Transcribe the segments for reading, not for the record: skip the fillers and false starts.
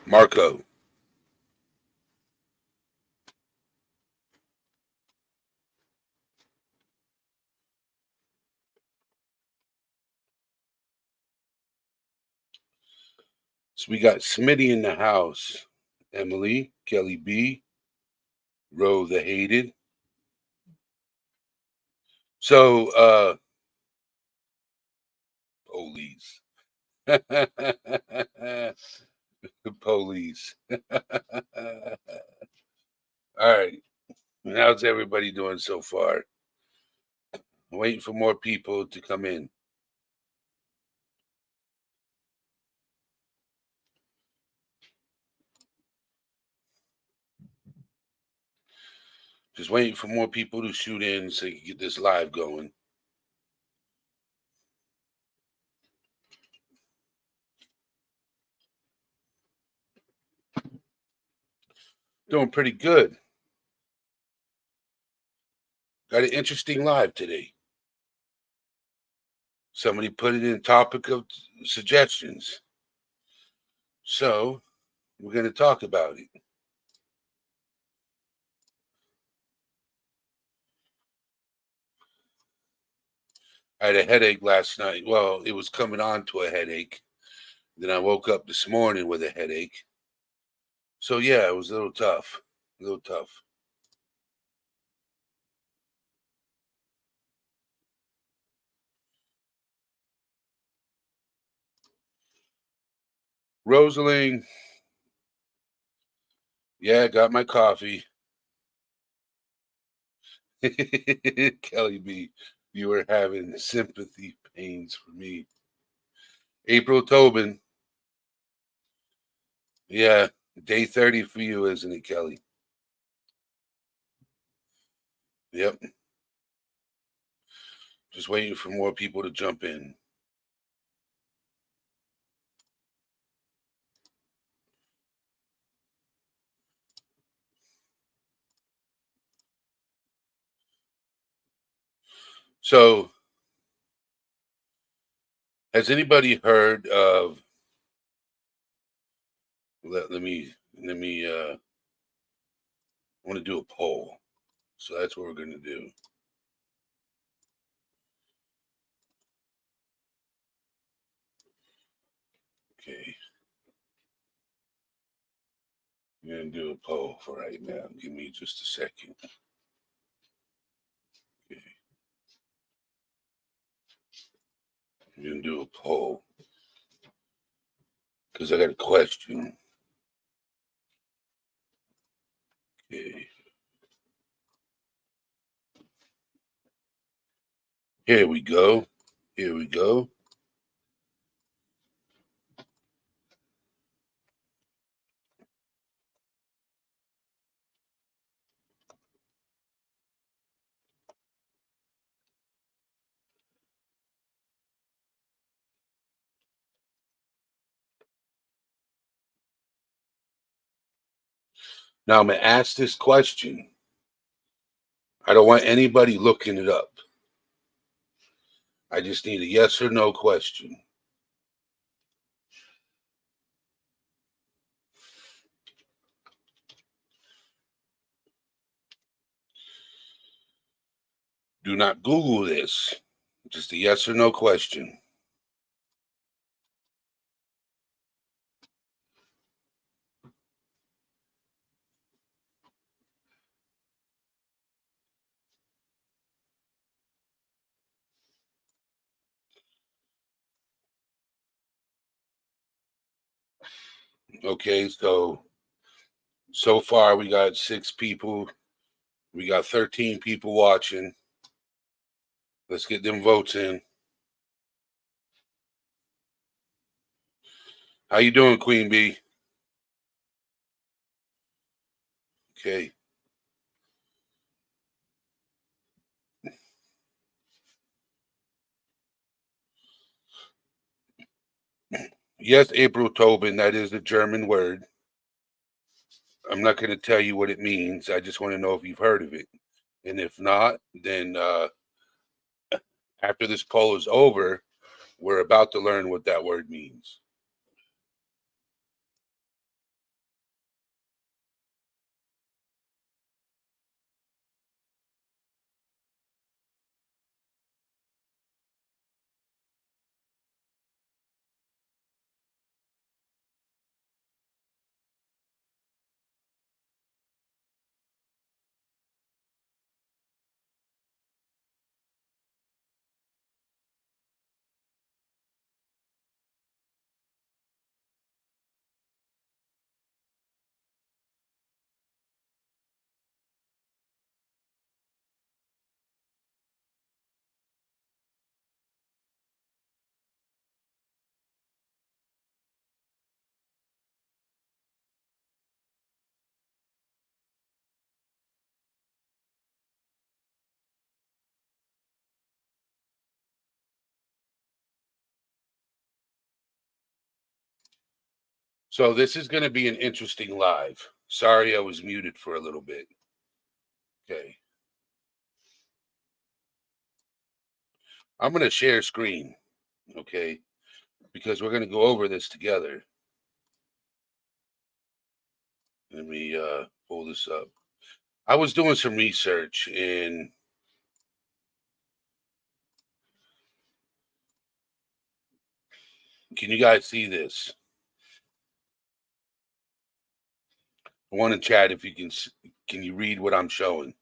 Marco. So we got Smitty in the house. Emily, Kelly B, Ro the Hated. So, police. The police. All right. How's everybody doing so far? Waiting for more people to come in. Just waiting for more people to shoot in so you can get this live going. Doing pretty good. Got an interesting live today. Somebody put it in topic of suggestions. So we're going to talk about it. I had a headache last night. Well, it was coming on to a headache. Then I woke up this morning with a headache. So yeah, it was a little tough. A little tough. Rosaline, yeah, got my coffee. Kelly B, you were having sympathy pains for me. April Tobin, yeah, day 30 for you, isn't it, Kelly? Yep. Just waiting for more people to jump in. So, has anybody heard of? Let me. I want to do a poll. So that's what we're going to do. Okay. I'm going to do a poll for right now. Give me just a second. Okay. I'm going to do a poll because I got a question. Okay. Here we go. Here we go. Now I'm going to ask this question. I don't want anybody looking it up. I just need a yes or no question. Do not Google this. Just a yes or no question. Okay, so far we got 6 people. We got 13 people watching. Let's get them votes in. How you doing, Queen Bee? Okay. Yes, April Tobin, that is a German word. I'm not going to tell you what it means. I just want to know if you've heard of it. And if not, then after this poll is over, we're about to learn what that word means. So this is going to be an interesting live. Sorry, I was muted for a little bit. Okay. I'm going to share screen. Okay. Because we're going to go over this together. Let me pull this up. I was doing some research and can you guys see this? I want to chat if you can you read what I'm showing?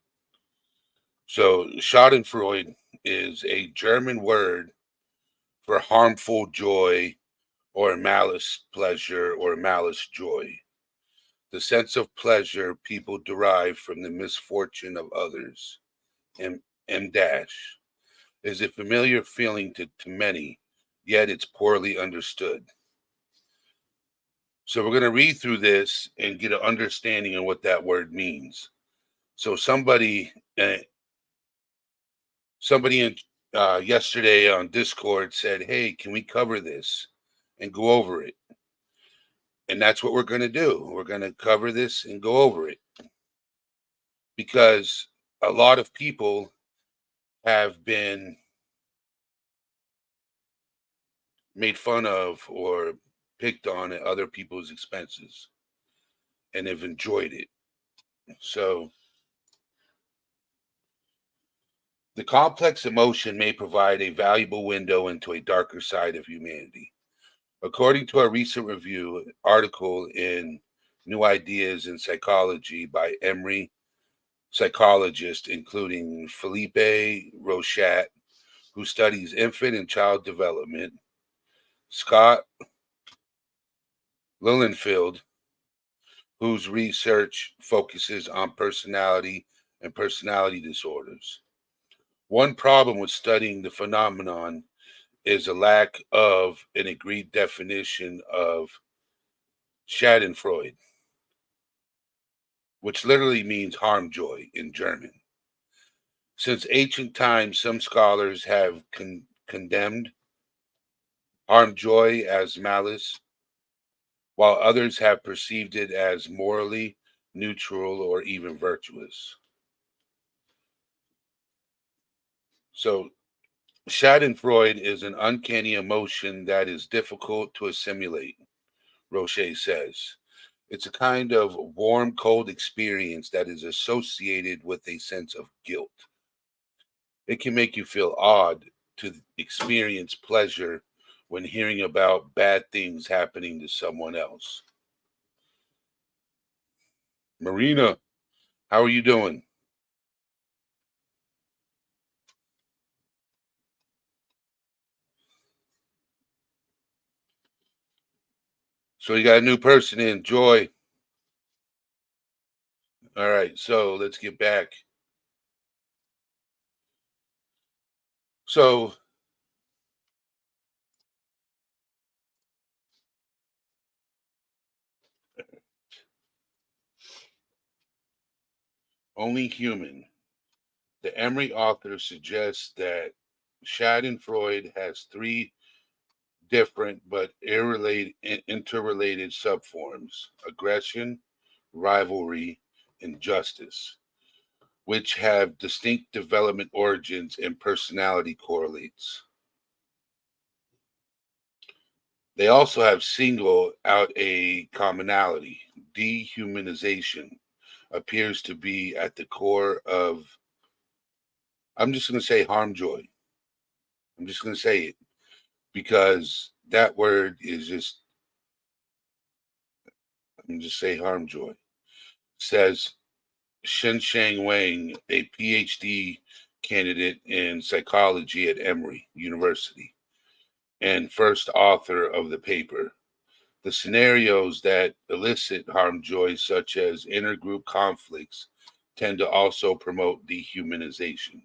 So Schadenfreude is a German word for harmful joy or malice pleasure or malice joy. The sense of pleasure people derive from the misfortune of others. M dash is a familiar feeling to many, yet it's poorly understood. So we're going to read through this and get an understanding of what that word means. So somebody in yesterday on Discord said, "Hey, can we cover this and go over it?" And that's what we're going to do. We're going to cover this and go over it because a lot of people have been made fun of or picked on at other people's expenses and have enjoyed it. So the complex emotion may provide a valuable window into a darker side of humanity. According to a recent review article in New Ideas in Psychology by Emory psychologists, including Philippe Rochat, who studies infant and child development, Scott Lilienfeld, whose research focuses on personality and personality disorders. One problem with studying the phenomenon is a lack of an agreed definition of Schadenfreude, which literally means harm joy in German. Since ancient times, some scholars have condemned harm joy as malice, while others have perceived it as morally neutral or even virtuous. So, Schadenfreude is an uncanny emotion that is difficult to assimilate, Roche says. It's a kind of warm, cold experience that is associated with a sense of guilt. It can make you feel odd to experience pleasure when hearing about bad things happening to someone else. Marina, how are you doing? So you got a new person in, Joy. All right, so let's get back. So only human. The Emory author suggests that Schadenfreude has three different but interrelated subforms: aggression, rivalry, and justice, which have distinct development origins and personality correlates. They also have single out a commonality. Dehumanization appears to be at the core of, I'm just going to say harm joy. I'm just going to say it because that word is just, I'm just say harm joy. Says Sheng Wang, a PhD candidate in psychology at Emory University and first author of the paper. The scenarios that elicit harm joy, such as intergroup conflicts, tend to also promote dehumanization.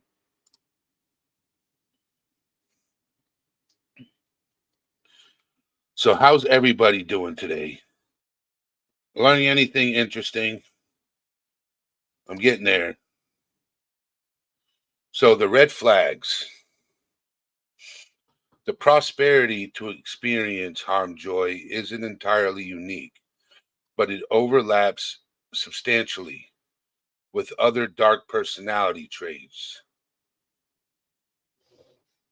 So, how's everybody doing today? Learning anything interesting? I'm getting there. So, the red flags. The prosperity to experience harm joy isn't entirely unique, but it overlaps substantially with other dark personality traits,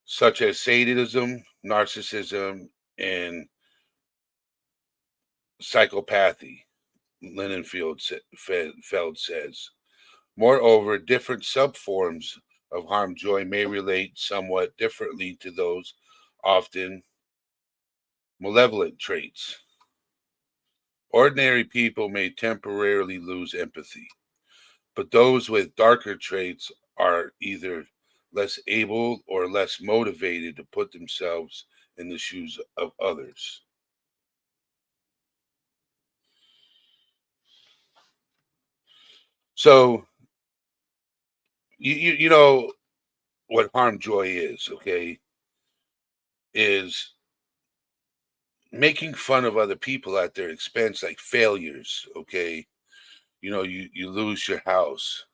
such as sadism, narcissism, and psychopathy, Feld says. Moreover, different subforms of harm joy may relate somewhat differently to those often malevolent traits. Ordinary people may temporarily lose empathy, but those with darker traits are either less able or less motivated to put themselves in the shoes of others. So you know what harm joy is, okay? Is making fun of other people at their expense, like failures, okay? You lose your house.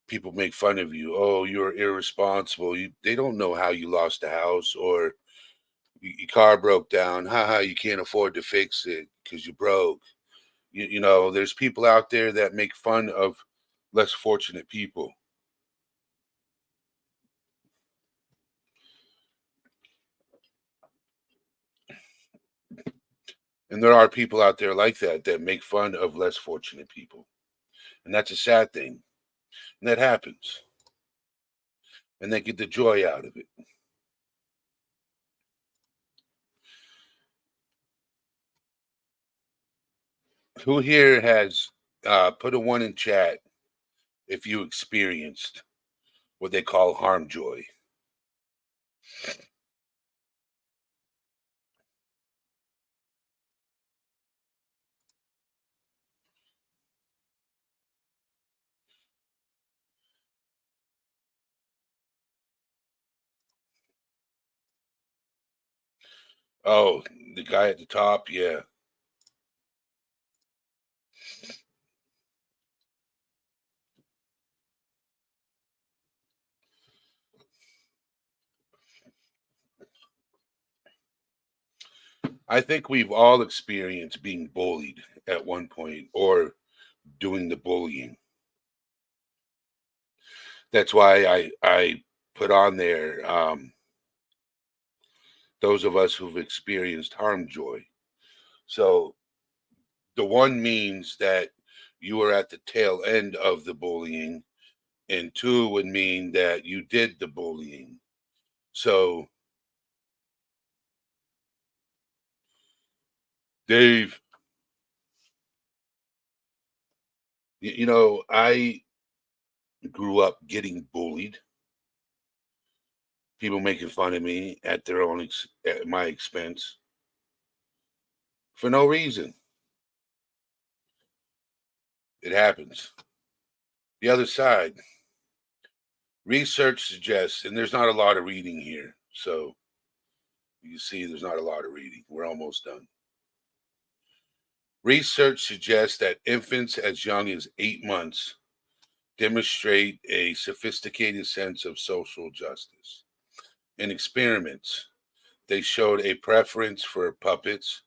People make fun of you. Oh, you're irresponsible. They don't know how you lost the house, or your car broke down. Haha, you can't afford to fix it because you broke. There's people out there that make fun of less fortunate people. And there are people out there like that that make fun of less fortunate people. And that's a sad thing. And that happens. And they get the joy out of it. Who here has put a one in chat if you experienced what they call harm joy? Oh, the guy at the top, yeah. I think we've all experienced being bullied at one point or doing the bullying. That's why I put on there those of us who've experienced harm joy. So the one means that you were at the tail end of the bullying, and two would mean that you did the bullying. So, Dave, I grew up getting bullied, people making fun of me at their own at my expense for no reason. It happens. The other side, research suggests, and there's not a lot of reading here, so you see, there's not a lot of reading. We're almost done. Research suggests that infants as young as 8 months demonstrate a sophisticated sense of social justice. In experiments, they showed a preference for puppets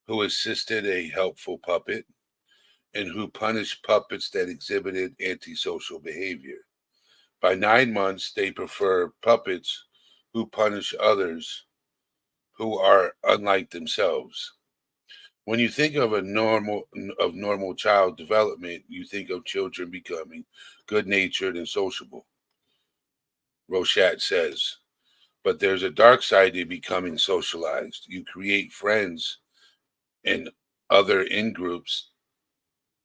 who assisted a helpful puppet and who punished puppets that exhibited antisocial behavior. By 9 months, they prefer puppets who punish others who are unlike themselves. When you think of normal child development, you think of children becoming good-natured and sociable. Rochat says, but there's a dark side to becoming socialized. You create friends and other in groups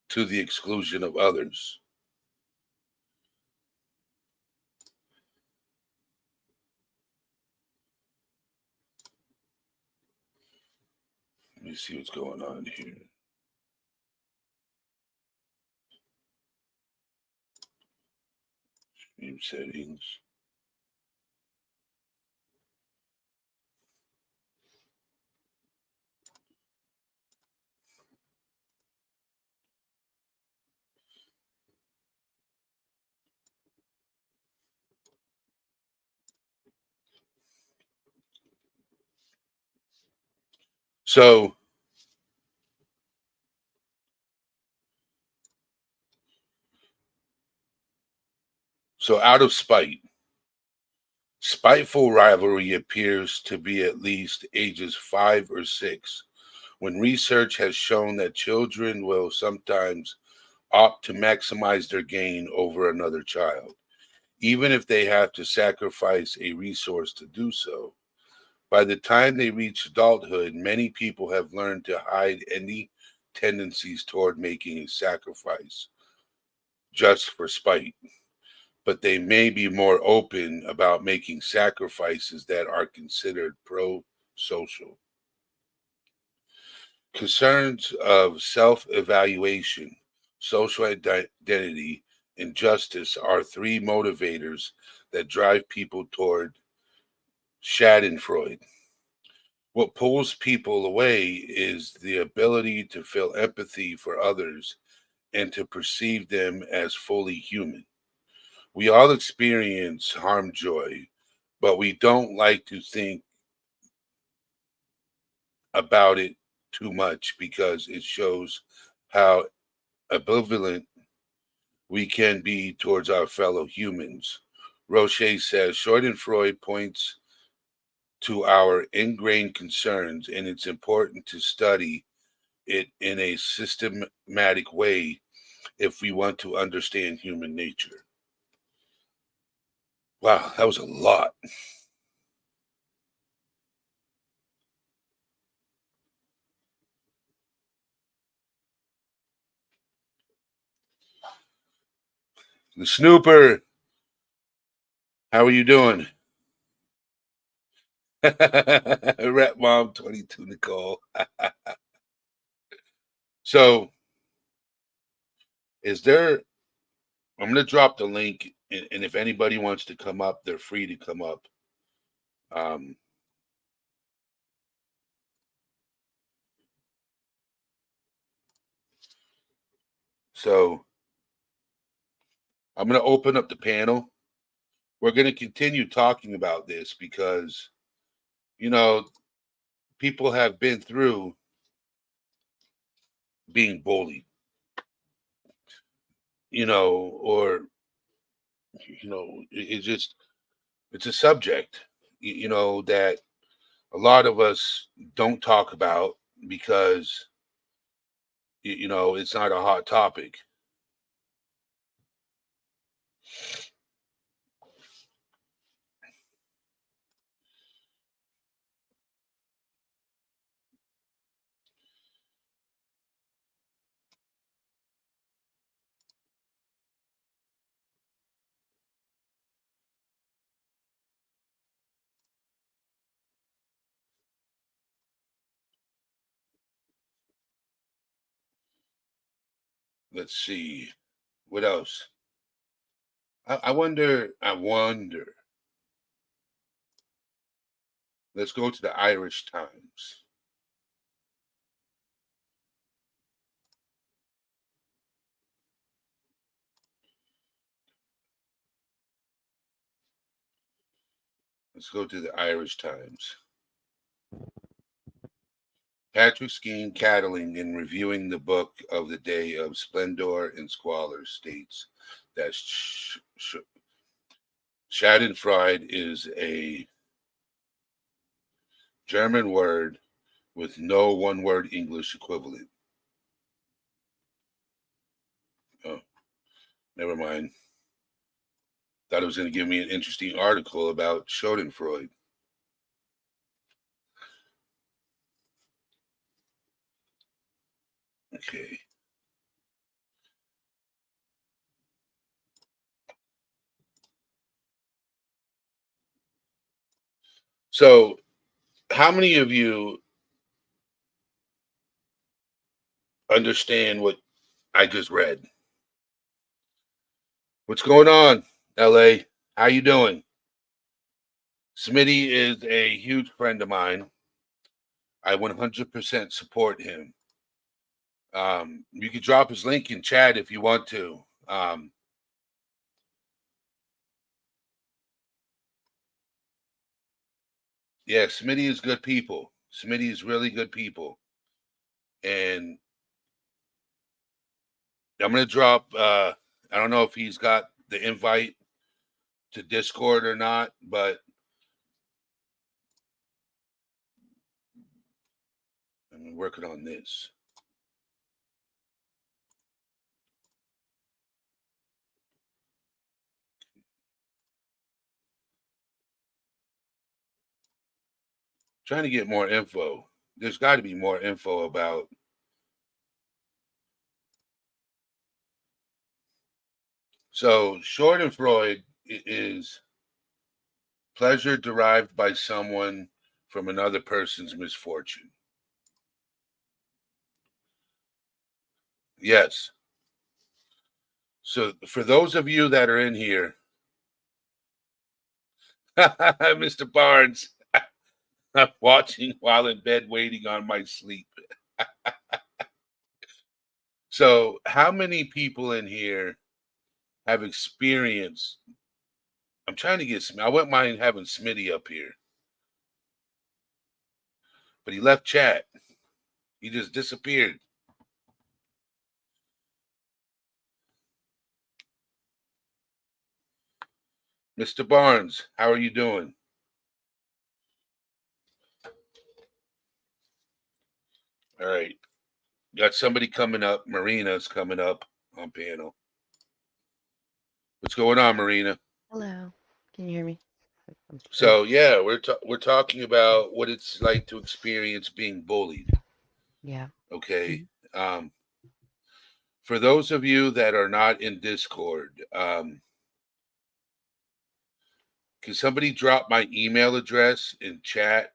to the exclusion of others. Let me see what's going on here. Stream settings. So, out of spite, spiteful rivalry appears to be at least ages 5 or 6, when research has shown that children will sometimes opt to maximize their gain over another child, even if they have to sacrifice a resource to do so. By the time they reach adulthood, many people have learned to hide any tendencies toward making a sacrifice just for spite, but they may be more open about making sacrifices that are considered pro social. Concerns of self evaluation, social identity, and justice are three motivators that drive people toward Schadenfreude. What pulls people away is the ability to feel empathy for others and to perceive them as fully human. We all experience harm joy, but we don't like to think about it too much because it shows how ambivalent we can be towards our fellow humans. Roche says Schadenfreude points to our ingrained concerns, and it's important to study it in a systematic way if we want to understand human nature. Wow, that was a lot. The Snooper, how are you doing? Rap Mom 22 Nicole. So, is there, I'm going to drop the link, and if anybody wants to come up, they're free to come up. Um, so, I'm going to open up the panel. We're going to continue talking about this because, you know, people have been through being bullied, or, it's just, it's a subject, that a lot of us don't talk about because, it's not a hot topic. Let's see. What else? I wonder. I wonder. Let's go to the Irish Times. Let's go to the Irish Times. Patrick Skeen Cattling, in reviewing the book of the day of Splendor and Squalor, states that Schadenfreude is a German word with no one word English equivalent. Oh, never mind. Thought it was going to give me an interesting article about Schadenfreude. Okay. So, how many of you understand what I just read? What's going on, LA? How you doing? Smitty is a huge friend of mine. I 100% support him. You can drop his link in chat if you want to. Yeah, Smitty is good people. Smitty is really good people, and I'm gonna drop. I don't know if he's got the invite to Discord or not, but I'm working on this. Trying to get more info. There's got to be more info about. So Schadenfreude is pleasure derived by someone from another person's misfortune. Yes. So for those of you that are in here, Mr. Barnes, I'm watching while in bed waiting on my sleep. So how many people in here have experienced? I'm trying to get. I wouldn't mind having Smitty up here, but he left chat. He just disappeared. Mr. Barnes, how are you doing? All right. Got somebody coming up. Marina's coming up on panel. What's going on, Marina? Hello. Can you hear me? So yeah, we're talking about what it's like to experience being bullied. Yeah. Okay. Mhm. For those of you that are not in Discord, can somebody drop my email address in chat?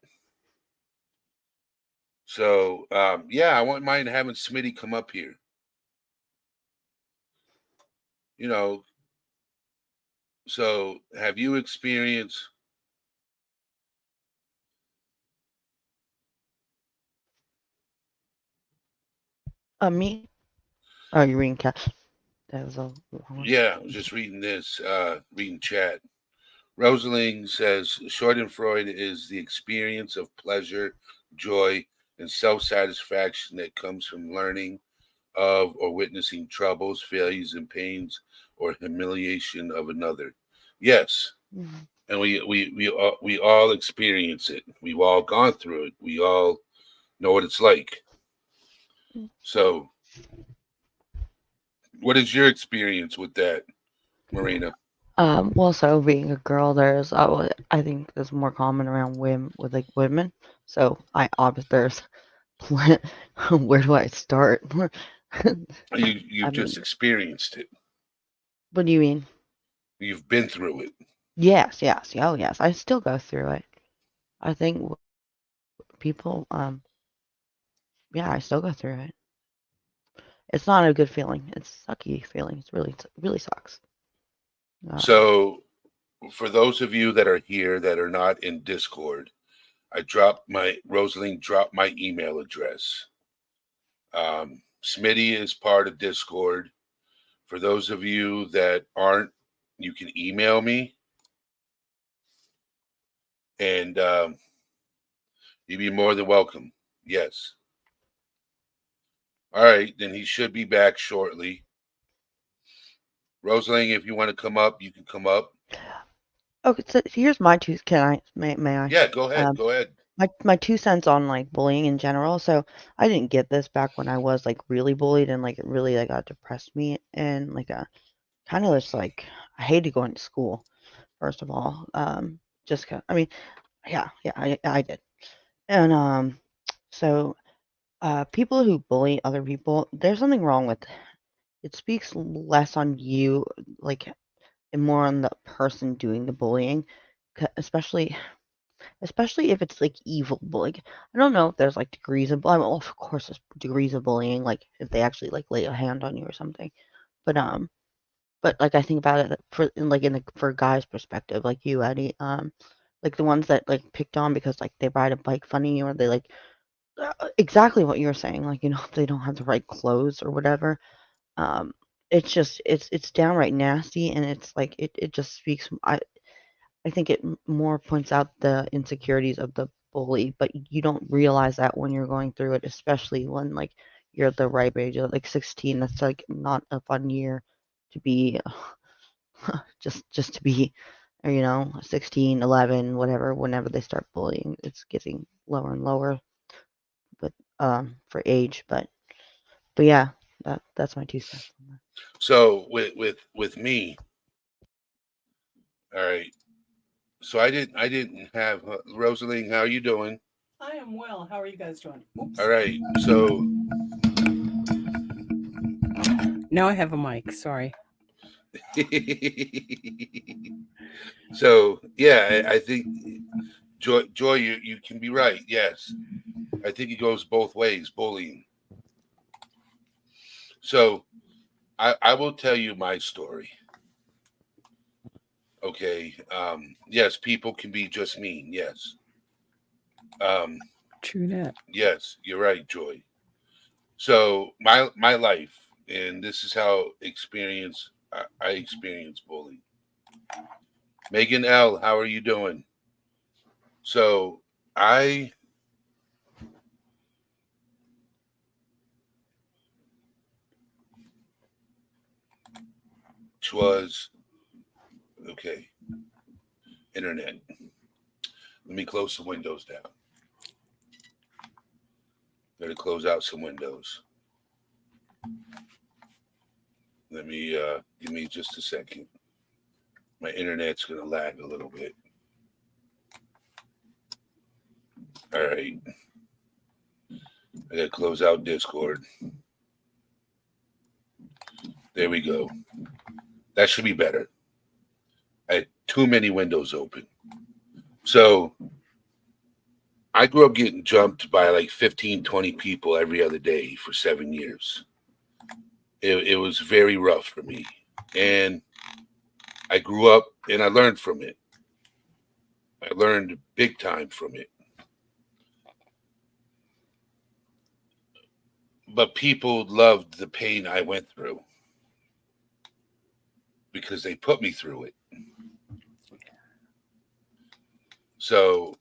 So yeah, I wouldn't mind having Smitty come up here. You know, so have you experienced? Me? Oh, you're reading cat. That was a long one. Yeah, I was just reading this, reading chat. Rosalind says Schadenfreude is the experience of pleasure, joy, and self satisfaction that comes from learning of or witnessing troubles, failures, and pains or humiliation of another. Yes, Mhm. and we all experience it. We've all gone through it. We all know what it's like. Mm. So, what is your experience with that, Marina? Well, so being a girl, I think there's more common around women with like women. So I obviously there's where do I start? I You've just mean, experienced it. what do you mean? You've been through it. Yes, yes, oh yes. I still go through it. I think people, yeah, I still go through it. It's not a good feeling. It's a sucky feeling. It's really sucks. Um, So, for those of you that are here that are not in Discord, I dropped my Rosalind dropped my email address. Smitty is part of Discord. For those of you that aren't, you can email me, and you'd be more than welcome. Yes. All right, then he should be back shortly. Rosalind, if you want to come up, you can come up. Okay, so here's my two. Can I? May I? Yeah, go ahead. Um, Go ahead. my 2 cents on like bullying in general. So I didn't get this back when I was like really bullied and like it really like depressed me and like a kind of just like I hated going to school. First of all, just I mean, yeah, I did. And so people who bully other people, there's something wrong with it. Speaks less on you, like, and more on the person doing the bullying, especially if it's like evil bullying. I don't know if there's like degrees of bullying. Well, of course, there's degrees of bullying, like if they actually like lay a hand on you or something. But like I think about it for a guy's perspective, like you, Eddie, like the ones that like picked on because like they ride a bike funny or they like exactly what you're saying, like if they don't have the right clothes or whatever. Um, it's just it's downright nasty, and it's like it just speaks. I think it more points out the insecurities of the bully, but you don't realize that when you're going through it, especially when like you're at the ripe age of like 16. That's like not a fun year to be just to be, or, 16, 11, whatever. Whenever they start bullying, it's getting lower and lower with for age. But yeah, that's my 2 cents on that. So with me, all right. So I didn't have Rosalie. How are you doing? I am well. How are you guys doing? Oops. All right. So Now I have a mic. Sorry. so yeah, I think Joy, you can be right. Yes, I think it goes both ways. Bullying. So I will tell you my story. Okay. Yes, people can be just mean. Yes. True that. Yes, you're right, Joy. So my life, and this is how I experience bullying. Megan L, how are you doing? So I was okay. Internet. Let me close some windows down. Gotta close out some windows. Let me give me just a second. My internet's gonna lag a little bit. All right. I gotta close out Discord. There we go. That should be better. I had too many windows open. So I grew up getting jumped by like 15, 20 people every other day for 7 years. It was very rough for me. And I grew up and I learned from it. I learned big time from it. But people loved the pain I went through because they put me through it. So,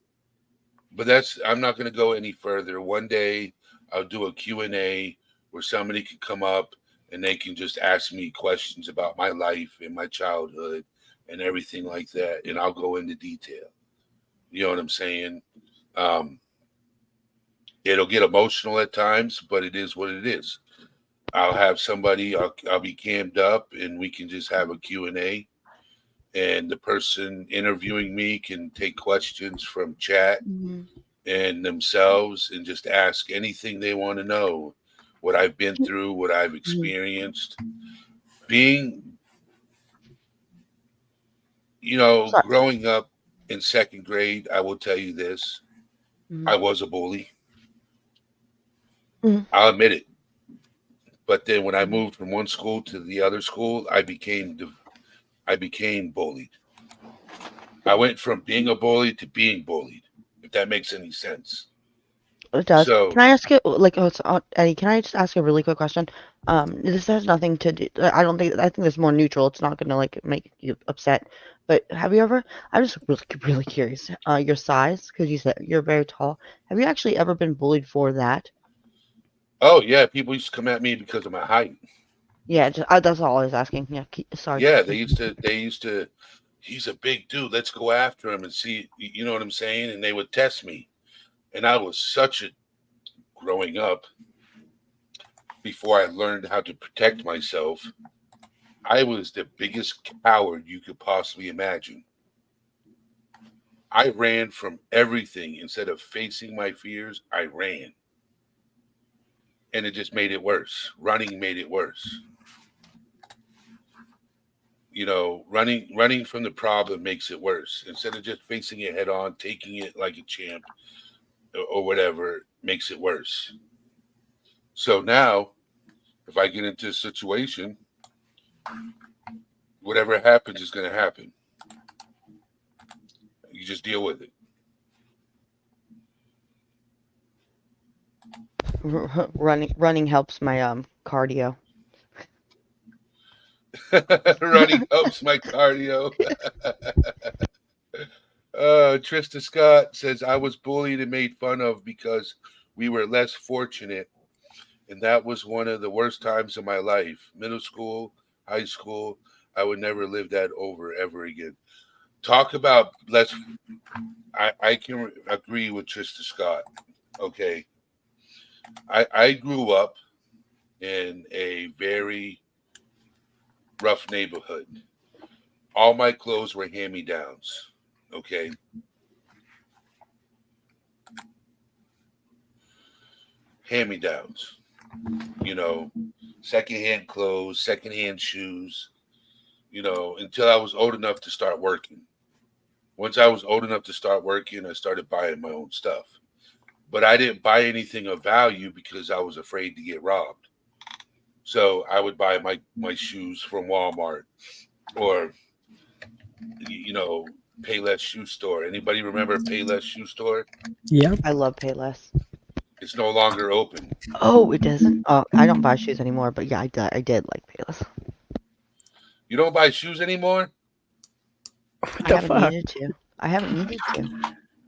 but I'm not going to go any further. One day I'll do a Q&A where somebody can come up and they can just ask me questions about my life and my childhood and everything like that. And I'll go into detail. You know what I'm saying? It'll get emotional at times, but it is what it is. I'll have somebody, I'll be cammed up and we can just have a Q&A. And the person interviewing me can take questions from chat and themselves and just ask anything they want to know, what I've been through, what I've experienced. Being, Sorry. growing up in second grade, I will tell you this, I was a bully. I'll admit it. But then when I moved from one school to the other school, I became bullied. I went from being a bully to being bullied, if that makes any sense. It does. So, Can I ask you, like, Eddie, can I just ask you a really quick question? This has nothing to do, I think it's more neutral. It's not gonna, like, make you upset. But I'm just really, really curious, your size, because you said you're very tall. Have you actually ever been bullied for that? oh yeah, people used to come at me because of my height. Yeah, that's all I was asking. Yeah, sorry. Yeah, they used to, he's a big dude. Let's go after him and see, you know what I'm saying? And they would test me. And I was growing up, before I learned how to protect myself, I was the biggest coward you could possibly imagine. I ran from everything. Instead of facing my fears, I ran. And it just made it worse. Running made it worse. Running from the problem makes it worse. Instead of just facing it head on, taking it like a champ or whatever, makes it worse. So now, if I get into a situation, whatever happens is going to happen. You just deal with it. Running helps my cardio. Running helps my cardio. Trista Scott says, I was bullied and made fun of because we were less fortunate. And that was one of the worst times of my life. Middle school, high school. I would never live that over ever again. Talk about less. I can agree with Trista Scott. Okay. I grew up in a very rough neighborhood. All my clothes were hand-me-downs. Okay. Hand-me-downs. You know, secondhand clothes, secondhand shoes, until I was old enough to start working. Once I was old enough to start working, I started buying my own stuff. But I didn't buy anything of value because I was afraid to get robbed. So I would buy my shoes from Walmart or, Payless Shoe Store. Anybody remember Payless Shoe Store? Yep. I love Payless. It's no longer open. Oh, it doesn't? Oh, I don't buy shoes anymore, but yeah, I did like Payless. You don't buy shoes anymore? What I the haven't fuck? needed to. I haven't needed to.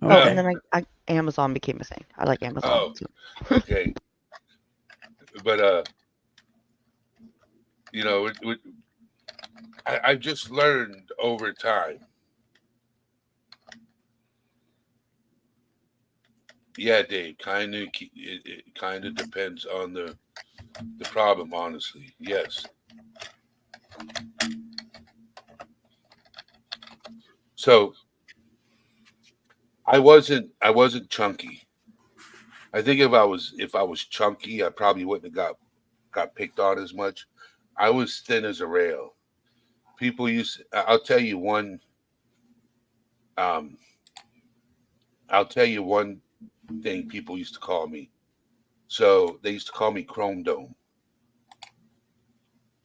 Oh, Okay. and then Amazon became a thing. I like Amazon. Oh. too. Okay. But I've just learned over time. Yeah, Dave. It kind of depends on the problem, honestly. Yes. So I wasn't chunky. I think if I was chunky, I probably wouldn't have got picked on as much. I was thin as a rail. People I'll tell you one thing people used to call me. So they used to call me Chrome Dome.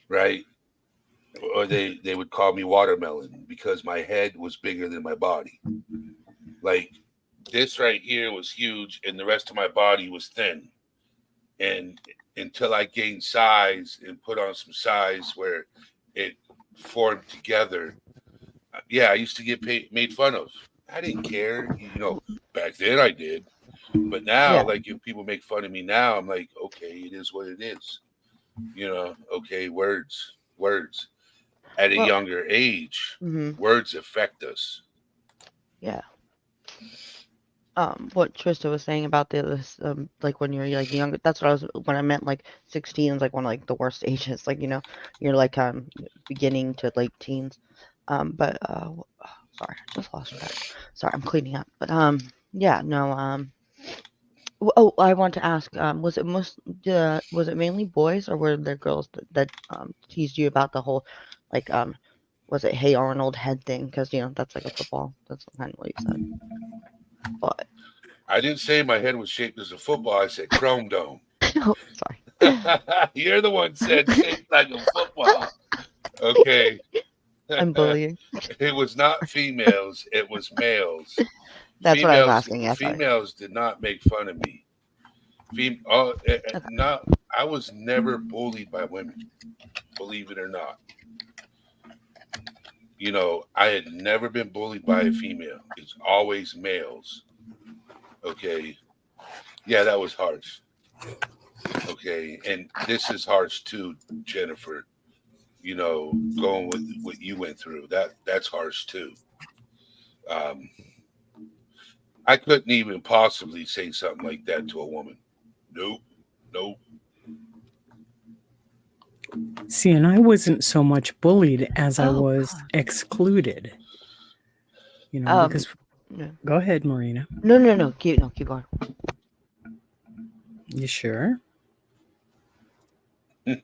Right? Or they would call me Watermelon because my head was bigger than my body. Like this right here was huge and the rest of my body was thin. And until I gained size and put on some size where it formed together, I used to get made fun of. I didn't care. Back then I did. But now, Yeah. like if people make fun of me now, I'm like, okay, it is what it is. Okay, words. At a Well, younger age, mhm. words affect us. Yeah. What Trista was saying about this, like when you're like younger, that's what when I meant like 16 is like one of like the worst ages, like you're like beginning to late teens. But sorry, I just lost track. Sorry, I'm cleaning up. But yeah, no. Oh, I want to ask, was it mainly boys or were there girls that teased you about the whole like was it Hey Arnold head thing? Because that's like a football. That's kind of what you said. But I didn't say my head was shaped as a football. I said Chrome Dome. oh, sorry. You're the one said shaped like a football. Okay. I'm bullying. It was not females. It was males. That's what I was asking. Yeah, sorry. Females did not make fun of me. I was never bullied by women. Believe it or not. I had never been bullied by a female. It's always males. Okay. Yeah, that was harsh. Okay. And this is harsh too, Jennifer. Going with what you went through. That's harsh too. I couldn't even possibly say something like that to a woman. Nope. See, and I wasn't so much bullied as I was excluded. Because No. Go ahead, Marina. No. Keep going. You sure? Gonna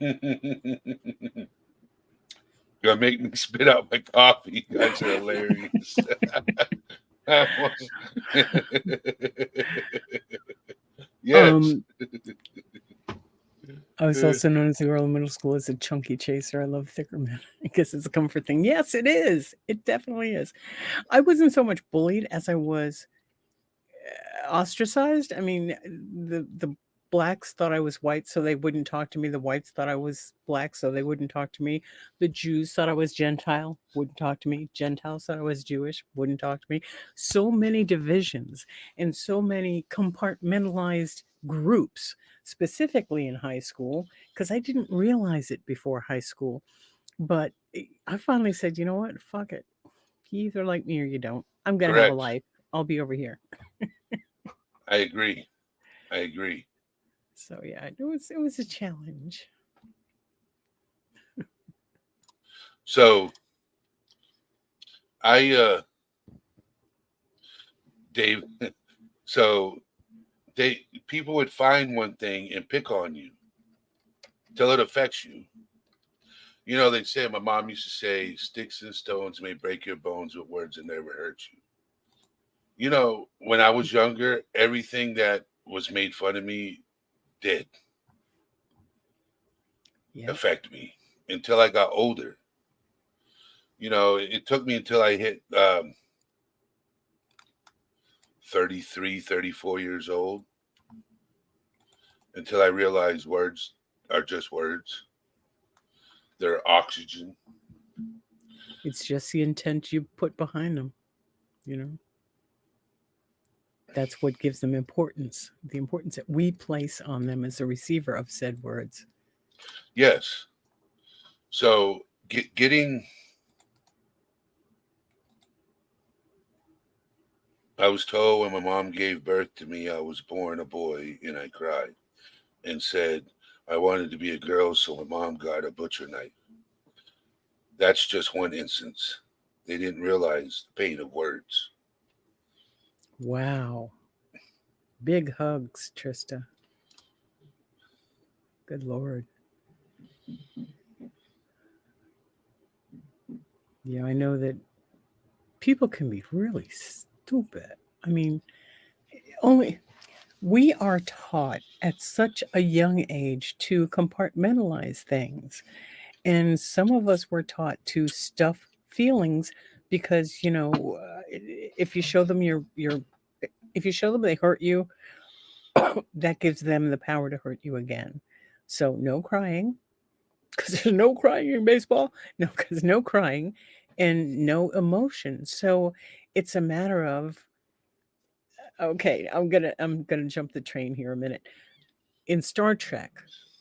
make me spit out my coffee. You guys are hilarious. Yes. I was also known as a girl in middle school as a chunky chaser. I love thicker men. I guess it's a comfort thing. Yes, it is. It definitely is. I wasn't so much bullied as I was ostracized. I mean, the blacks thought I was white, so they wouldn't talk to me. The whites thought I was black, so they wouldn't talk to me. The Jews thought I was Gentile, wouldn't talk to me. Gentiles thought I was Jewish, wouldn't talk to me. So many divisions and so many compartmentalized groups, specifically in high school, because I didn't realize it before high school. But I finally said, you know what? Fuck it. You either like me or you don't. I'm going to have a Correct. life. I'll be over here. I agree. So yeah, it was a challenge. So Dave, so people would find one thing and pick on you till it affects you. You know, they say, my mom used to say, sticks and stones may break your bones, but words that never hurt you. You know, when I was younger, everything that was made fun of me did affect me until I got older. You know, it took me until I hit 33, 34 years old until I realized words are just words. They're oxygen. It's just the intent you put behind them, you know. That's what gives them importance. The importance that we place on them as a receiver of said words. Yes. So getting, I was told when my mom gave birth to me, I was born a boy, and I cried and said I wanted to be a girl, so my mom got a butcher knife. That's just one instance. They didn't realize the pain of words. Wow. Big hugs, Trista. Good Lord. Yeah, I know that people can be really stupid. I mean, we are taught at such a young age to compartmentalize things. And some of us were taught to stuff feelings because, you know, if you show them if you show them they hurt you, that gives them the power to hurt you again. So no crying, because there's no crying in baseball. No, because no crying and no emotion. So it's a matter of, okay, I'm gonna jump the train here a minute. In Star Trek,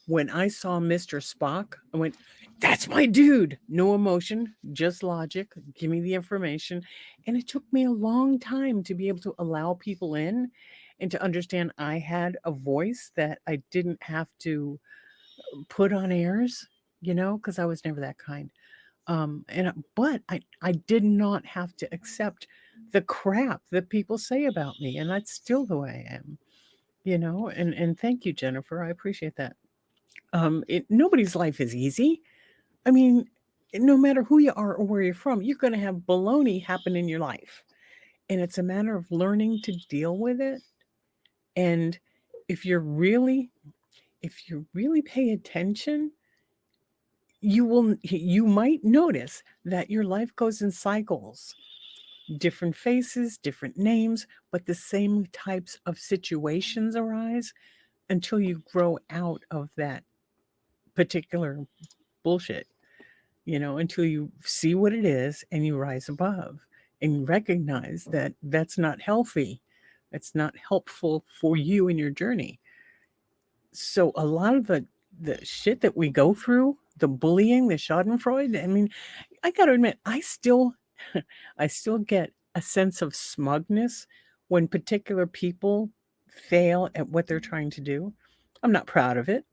when I saw Mr. Spock, I went, that's my dude. No emotion, just logic. Give me the information. And it took me a long time to be able to allow people in and to understand I had a voice that I didn't have to put on airs, you know, because I was never that kind. But I did not have to accept the crap that people say about me, and that's still the way I am, you know. And thank you, Jennifer. I appreciate that. Nobody's life is easy. I mean, no matter who you are or where you're from, you're going to have baloney happen in your life, and it's a matter of learning to deal with it. And if you really pay attention, you might notice that your life goes in cycles, different faces, different names, but the same types of situations arise until you grow out of that particular bullshit, you know, until you see what it is and you rise above and recognize that that's not healthy. It's not helpful for you in your journey. So a lot of the shit that we go through, the bullying, the Schadenfreude, I mean, I got to admit, I still get a sense of smugness when particular people fail at what they're trying to do. I'm not proud of it,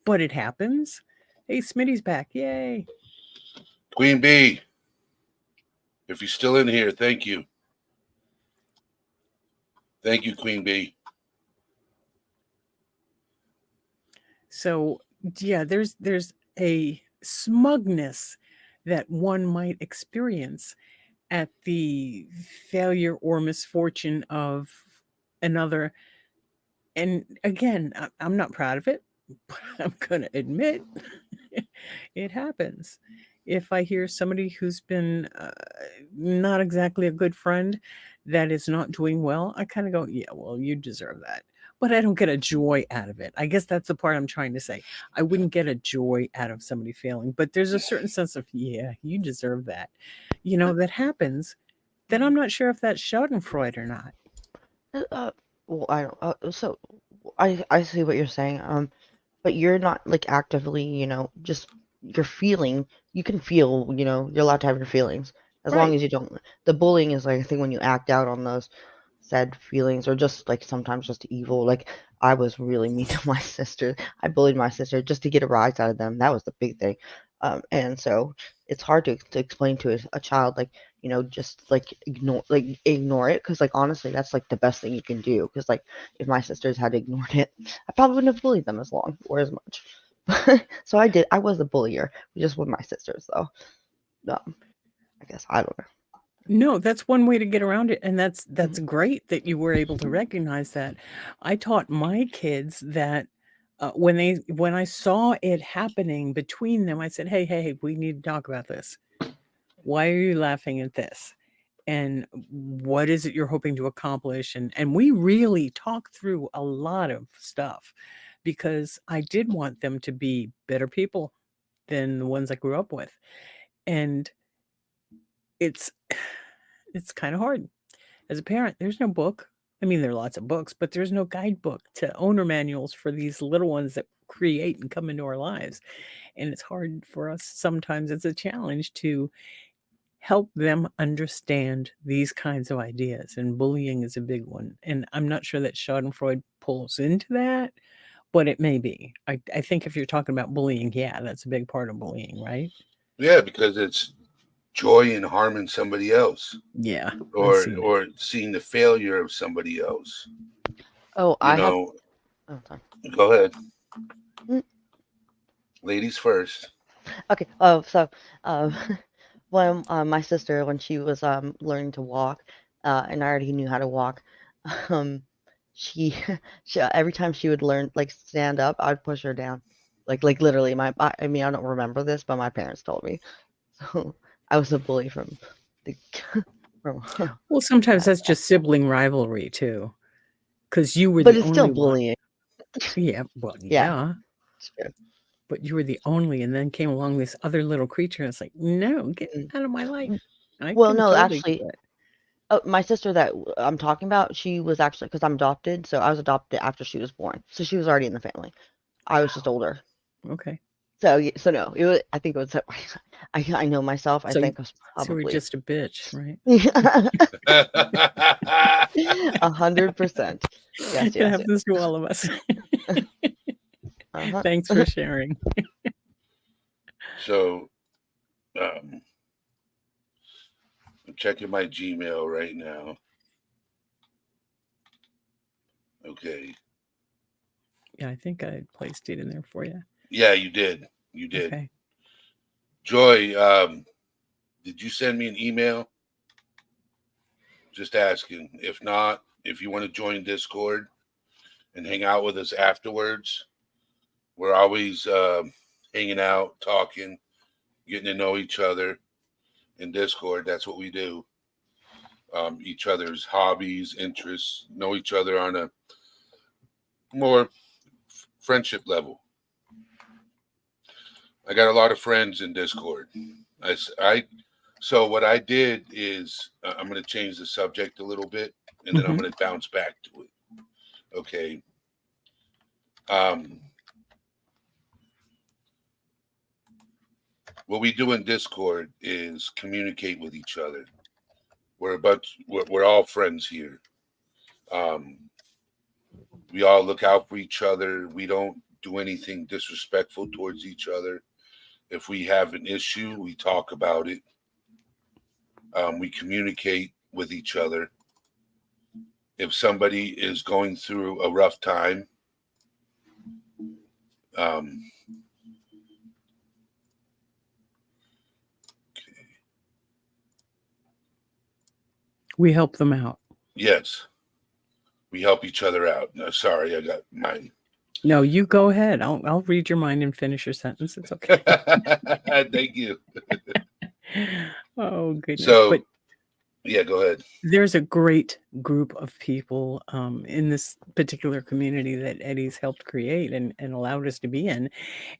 but it happens. Hey, Smitty's back. Yay. Queen Bee, if you're still in here, thank you. Thank you, Queen Bee. So, yeah, there's a smugness that one might experience at the failure or misfortune of another. And again, I'm not proud of it, but I'm going to admit it happens. If I hear somebody who's been not exactly a good friend that is not doing well, I kind of go, yeah, well, you deserve that. but I don't get a joy out of it. I guess that's the part I'm trying to say. I wouldn't get a joy out of somebody failing, but there's a certain sense of, yeah, you deserve that. That happens. Then I'm not sure if that's Schadenfreude or not. Well, I don't. So I see what you're saying. But you're not like actively, just you're feeling. You can feel. You're allowed to have your feelings as long Right. as you don't. The bullying is like I think when you act out on those sad feelings or just like sometimes just evil. Like I was really mean to my sister. I bullied my sister just to get a rise out of them. That was the big thing. And so it's hard to explain to a child like just like ignore it because like honestly that's like the best thing you can do because like if my sisters had ignored it I probably wouldn't have bullied them as long or as much. So I was the bullier just with my sisters though. I guess I don't know. No, that's one way to get around it, and that's great that you were able to recognize that. I taught my kids that when I saw it happening between them, I said, "Hey, we need to talk about this. Why are you laughing at this? And what is it you're hoping to accomplish?" And we really talked through a lot of stuff because I did want them to be better people than the ones I grew up with, and it's kind of hard. As a parent, there's no book. I mean, there are lots of books, but there's no guidebook to owner manuals for these little ones that create and come into our lives. And it's hard for us sometimes. It's a challenge to help them understand these kinds of ideas. And bullying is a big one. And I'm not sure that Schadenfreude pulls into that, but it may be. I think if you're talking about bullying, yeah, that's a big part of bullying, right? Yeah, because it's joy in harming somebody else. Yeah. Or seeing the failure of somebody else. Oh, sorry. Go ahead. Ladies first. Okay. So, when my sister, when she was learning to walk, and I already knew how to walk, she every time she would learn like stand up, I'd push her down, like literally. I mean, I don't remember this, but my parents told me. So I was a bully from the. Well, sometimes that's just sibling rivalry too, because you were But the it's only still one. bullying. Yeah, well, Yeah. yeah. But you were the only, and then came along this other little creature. And it's like, no, get out of my life. I Well, can no, totally actually, do it. my sister that I'm talking about, she was actually because I'm adopted, so I was adopted after she was born, so she was already in the family. I was just older. Okay. So no, it was. I think it was. I know myself. I So, think it was so we're probably just a bitch, right? 100%. Yes, It yes. happens to all of us. Uh-huh. Thanks for sharing. So, I'm checking my Gmail right now. Okay. Yeah, I think I placed it in there for you. Yeah, you did. You did. Okay. Joy, did you send me an email? Just asking. If not, if you want to join Discord and hang out with us afterwards, we're always hanging out, talking, getting to know each other in Discord. That's what we do. Each other's hobbies, interests, know each other on a more friendship level. I got a lot of friends in Discord. So what I did is I'm going to change the subject a little bit, and then I'm going to bounce back to it. Okay. What we do in Discord is communicate with each other. We're all friends here. We all look out for each other. We don't do anything disrespectful towards each other. If we have an issue, we talk about it. We communicate with each other. If somebody is going through a rough time, we help them out. Yes, we help each other out. No, sorry, I got mine. No, you go ahead. I'll read your mind and finish your sentence. It's okay. Thank you. Oh goodness! So, but Yeah, go ahead. There's a great group of people in this particular community that Eddie's helped create and allowed us to be in.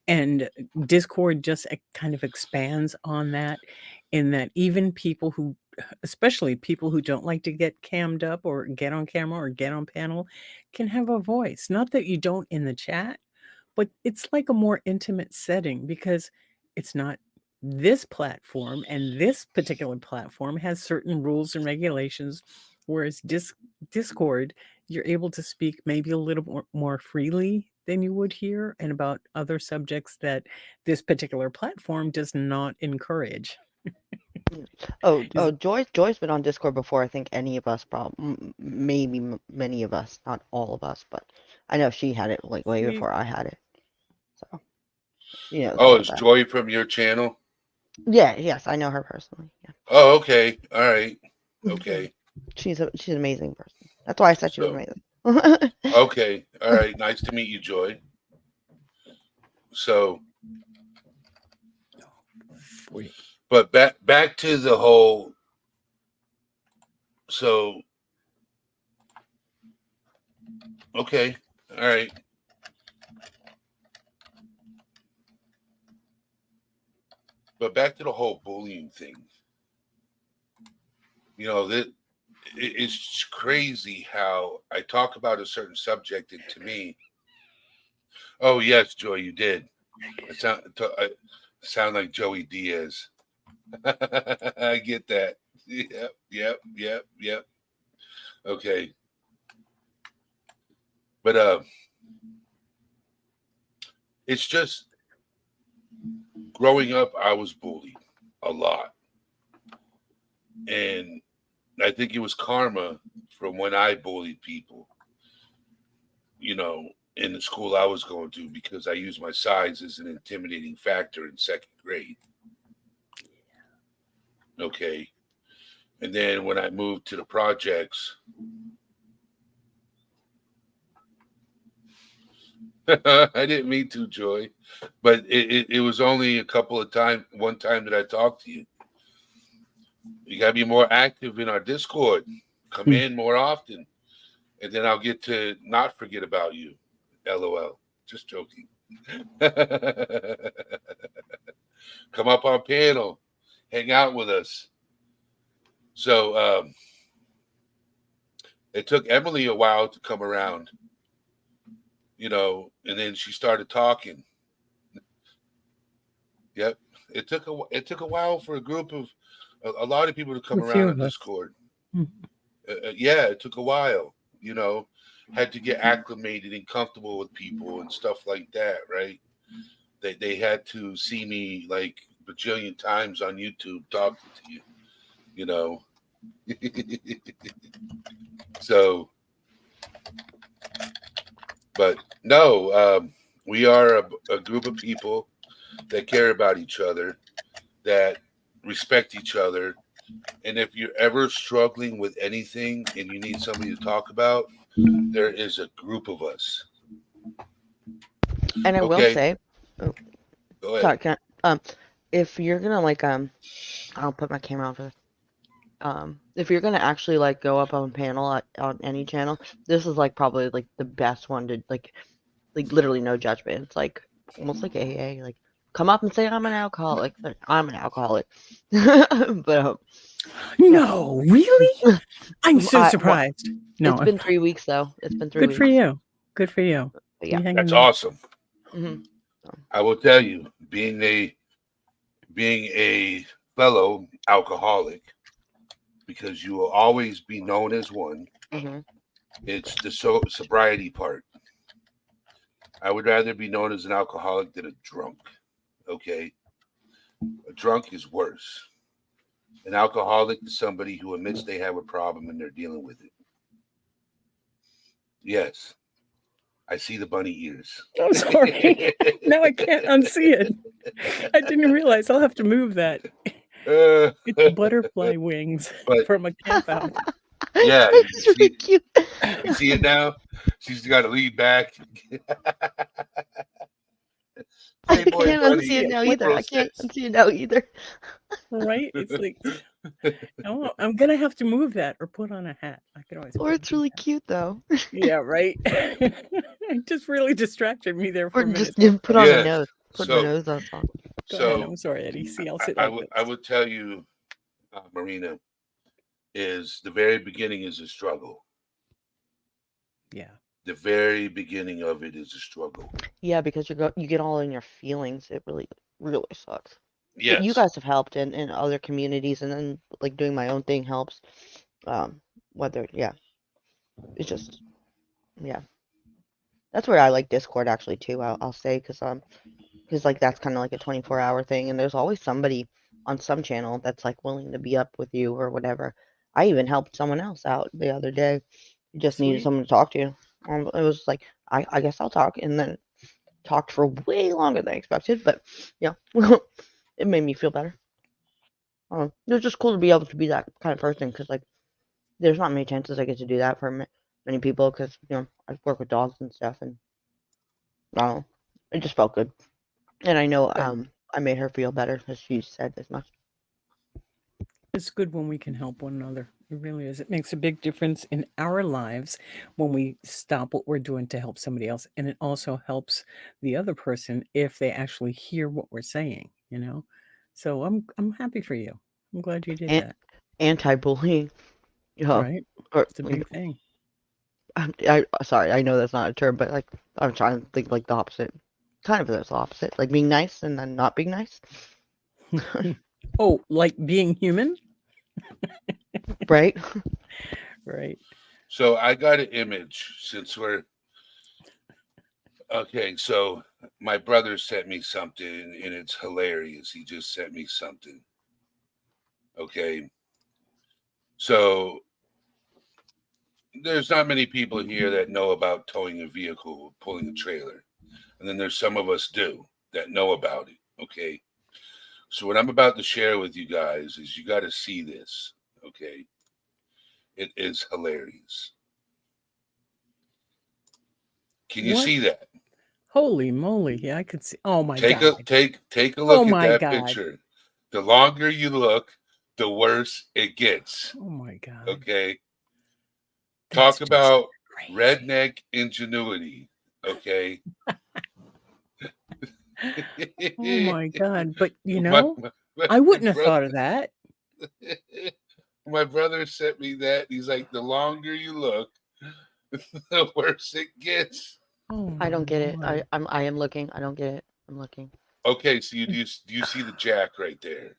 And Discord just kind of expands on that, in that even people who, especially people who don't like to get cammed up or get on camera or get on panel, can have a voice. Not that you don't in the chat, but it's like a more intimate setting because it's not this platform, and this particular platform has certain rules and regulations, whereas Discord, you're able to speak maybe a little more freely than you would here, and about other subjects that this particular platform does not encourage. Oh, Is- Joy's been on Discord before. I think any of us, probably, maybe many of us, not all of us, but I know she had it like way We- before I had it. So, you know. Oh, about is that. Joy from your channel? Yeah, yes, I know her personally. Yeah, Oh, okay. All right. Okay. she's an amazing person. That's why I said she was So- amazing. Okay. All right. Nice to meet you, Joy. So, but back to the whole. So, okay. All right. But back to the whole bullying thing. You know, it's crazy how I talk about a certain subject, and to me, oh yes, Joy, you did. I sound like Joey Diaz. I get that. Yep. Okay. But it's just growing up, I was bullied a lot. And I think it was karma from when I bullied people, you know, in the school I was going to, because I used my size as an intimidating factor in second grade. Okay. And then when I moved to the projects, I didn't mean to, Joy, but it was only a couple of times, one time that I talked to you. You got to be more active in our Discord. Come in more often, and then I'll get to not forget about you. LOL. Just joking. Come up on panel, hang out with us. So it took Emily a while to come around, you know, and then she started talking. Yep, it took a while for a group of a lot of people to come A few around of on us. Discord. Mhm. Yeah, it took a while, you know, had to get acclimated and comfortable with people and stuff like that, right? They had to see me like bajillion times on YouTube talking to you, you know. So, but no, we are a group of people that care about each other, that respect each other. And if you're ever struggling with anything and you need somebody to talk about, there is a group of us. And I will Okay. say, Go ahead. sorry, if you're gonna like I'll put my camera on for this. If you're gonna actually like go up on panel on any channel, this is like probably like the best one to like literally no judgment. It's like almost like AA. Like come up and say I'm an alcoholic. Like, I'm an alcoholic. But No, really? I'm so well, surprised. No, it's been 3 weeks though. It's been 3 good weeks. for you. Good for you. But yeah. You hang That's in there. awesome. Mhm. I will tell you, being a fellow alcoholic, because you will always be known as one. Mhm. It's the sobriety part. I would rather be known as an alcoholic than a drunk. Okay, a drunk is worse. An alcoholic is somebody who admits they have a problem and they're dealing with it. Yes, I see the bunny ears. I'm sorry. Now I can't unsee it. I didn't realize I'll have to move that. It's butterfly wings But- from a camp out. Yeah, It's really cute. You see it now? She's got to lean back. I Playboy can't bunny. unsee it now What either. I else can't says. unsee it now either. Right? It's like Oh, I'm gonna have to move that or put on a hat. I could always Or put it's really cute though. Yeah, right. It just really distracted me there for Or a minute. just So put on a Yes. nose. Put the So nose on top. go ahead. so I'm sorry, Eddie. See, I'll sit I like would this. tell you, Marina, is the very beginning is a struggle. Yeah. The very beginning of it is a struggle. Yeah, because you get all in your feelings. It really sucks. But you Yes. guys have helped in other communities, and then like doing my own thing helps. Whether it's just that's where I like Discord actually too. I'll say because like that's kind of like a 24-hour thing, and there's always somebody on some channel that's like willing to be up with you or whatever. I even helped someone else out the other day. You just needed Sweet. someone to talk to. It was like I guess I'll talk, and then talked for way longer than I expected, but yeah, it made me feel better. It was just cool to be able to be that kind of person because like there's not many chances I get to do that for many people because I work with dogs and stuff, and I don't know, it just felt good, and I know Good. I made her feel better because she said as much. It's good when we can help one another. It really is. It makes a big difference in our lives when we stop what we're doing to help somebody else. And it also helps the other person if they actually hear what we're saying, you know? So I'm happy for you. I'm glad you did And that. anti-bullying, Right? or It's a big thing. I sorry, I know that's not a term, but like I'm trying to think like the opposite, kind of the opposite, like being nice and then not being nice, Oh, like being human? right? Right. So I got an image since we're okay. So my brother sent me something and it's hilarious. He just sent me something. Okay. So there's not many people here that know about towing a vehicle, pulling a trailer. And then there's some of us do that know about it. Okay. So what I'm about to share with you guys is you got to see this. Okay. It is hilarious. Can you What? see that? Holy moly. Yeah, I could see. Oh my Take God. a Oh look at my that God. picture. The longer you look, the worse it gets. Oh my God. Okay. That's Talk just about crazy. redneck ingenuity. Okay. Oh my God. But my, I wouldn't my have thought of that. my brother sent me that. He's like, the longer you look, the worse it gets. Oh I my don't get it. Lord. I am looking. I don't get it. I'm looking. Okay, so do you see the jack right there?